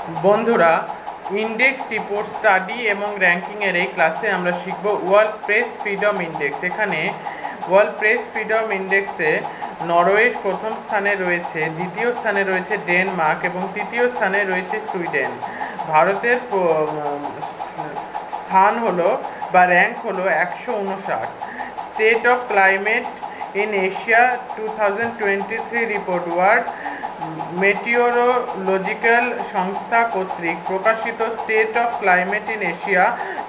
বন্ধুরা, index report study এবং র্যাঙ্কিংয়ের এই ক্লাসে আমরা শিখব ওয়ার্ল্ড প্রেস ফ্রিডম ইন্ডেক্স। এখানে ওয়ার্ল্ড প্রেস ফ্রিডম ইন্ডেক্সে নরওয়ে প্রথম স্থানে রয়েছে, দ্বিতীয় স্থানে রয়েছে ডেনমার্ক এবং তৃতীয় স্থানে রয়েছে সুইডেন। ভারতের স্থান হলো বা র্যাঙ্ক হলো 159। State of climate in Asia 2023 report world meteorological সংস্থা কর্তৃক প্রকাশিত state of climate in Asia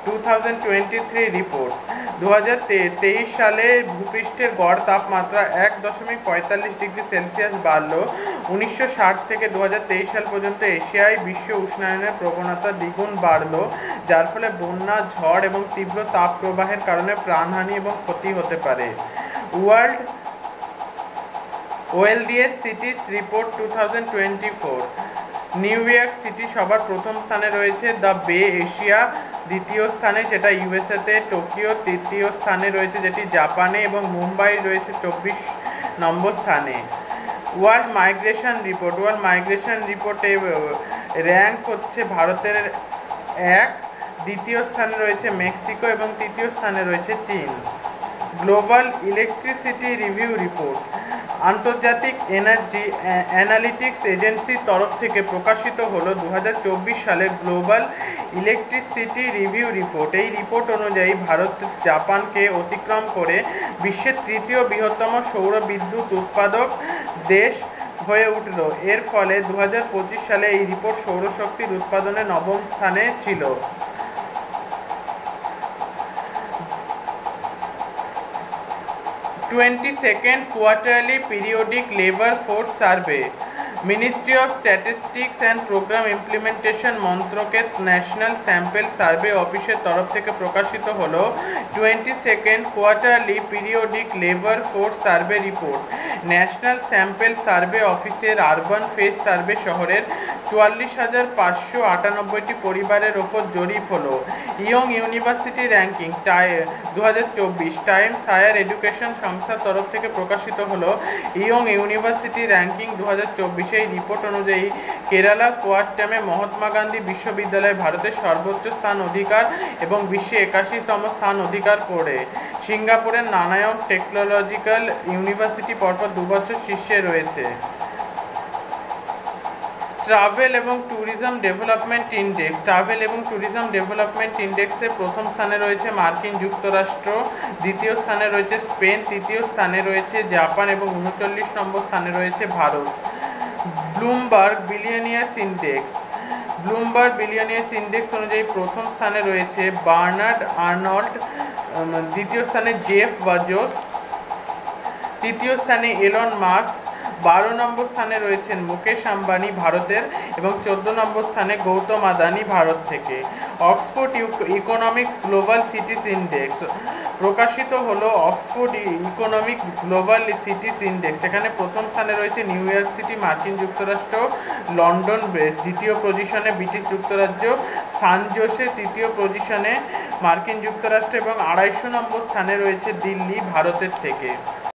2023 report 2023 সালে ভূপৃষ্ঠের গড় তাপমাত্রা 1.45 ডিগ্রি সেলসিয়াস বাড়ল। 1960 থেকে 2023 সাল পর্যন্ত এশিয়ায় বিশ্ব উষ্ণায়নের প্রবণতা দ্বিগুণ বাড়ল, যার ফলে বন্যা, ঝড় এবং তীব্র তাপপ্রবাহের কারণে প্রাণহানি এবং ক্ষতি হতে পারে। World wealthiest cities report 2024, New York city সবার প্রথম স্থানে রয়েছে, দ্য বে এশিয়া দ্বিতীয় স্থানে, সেটা ইউএসএতে, টোকিও তৃতীয় স্থানে রয়েছে যেটি জাপানে, এবং মুম্বাই রয়েছে 24 নম্বর স্থানে। ওয়ার্ল্ড মাইগ্রেশন রিপোর্টে র্যাঙ্ক হচ্ছে ভারতের 1, দ্বিতীয় স্থানে রয়েছে মেক্সিকো এবং তৃতীয় স্থানে রয়েছে চীন। গ্লোবাল ইলেকট্রিসিটি রিভিউ রিপোর্ট আন্তর্জাতিক এনার্জি অ্যানালিটিক্স এজেন্সির তরফ থেকে প্রকাশিত হলো 2024 সালের গ্লোবাল ইলেকট্রিসিটি রিভিউ রিপোর্ট। এই রিপোর্ট অনুযায়ী ভারত জাপানকে অতিক্রম করে বিশ্বের তৃতীয় বৃহত্তম সৌর বিদ্যুৎ উৎপাদক দেশ হয়ে উঠল। এর ফলে 2025 সালে এই রিপোর্ট সৌরশক্তির উৎপাদনে 9ম স্থানে ছিল। 22nd quarterly periodic labour force survey ministry of statistics and programme implementation মন্ত্রকের ন্যাশনাল স্যাম্পল সার্ভে অফিসের তরফ থেকে প্রকাশিত হলো 22nd quarterly periodic labour force survey report. National sample survey অফিসের আরবান ফেস সার্ভে শহরের 44,598টি পরিবারের ওপর জরিপ হলো। Young university rankings 2024 Times Higher Education সংস্থার তরফ থেকে প্রকাশিত হলো ইয়ং ইউনিভার্সিটি র্যাঙ্কিং 2024। এই রিপোর্ট অনুযায়ী কেরালা কোয়াট্টামে মহাত্মা গান্ধী বিশ্ববিদ্যালয় ভারতের সর্বোচ্চ স্থান অধিকার এবং বিশ্বে 81তম স্থান অধিকার করে। সিঙ্গাপুরের নানায়ক টেকনোলজিক্যাল ইউনিভার্সিটি পরপর 2 বছর শীর্ষে রয়েছে। ট্রাভেল এবং ট্যুরিজম ডেভেলপমেন্ট ইন্ডেক্সে প্রথম স্থানে রয়েছে মার্কিন যুক্তরাষ্ট্র, দ্বিতীয় স্থানে রয়েছে স্পেন, তৃতীয় স্থানে রয়েছে জাপান এবং 39 নম্বর স্থানে রয়েছে ভারত। ব্লুমবার্গ বিলিয়নিয়ার্স ইন্ডেক্স অনুযায়ী প্রথম স্থানে রয়েছে বার্নার্ড আর্নল্ড, দ্বিতীয় স্থানে জেফ বেজোস, তৃতীয় স্থানে এলন মাস্ক, 12 নম্বর স্থানে রয়েছেন মুকেশ আম্বানি ভারতের এবং 14 নম্বর স্থানে গৌতম আদানি ভারত থেকে। Oxford economics global cities index প্রকাশিত হলো Oxford economics global cities index. এখানে প্রথম স্থানে রয়েছে নিউ ইয়র্ক সিটি মার্কিন যুক্তরাষ্ট্র, লন্ডন বেস দ্বিতীয় পজিশনে ব্রিটিশ যুক্তরাজ্য, সান জোসে তৃতীয় পজিশনে মার্কিন যুক্তরাষ্ট্র এবং 250 নম্বর স্থানে রয়েছে দিল্লি ভারতের থেকে।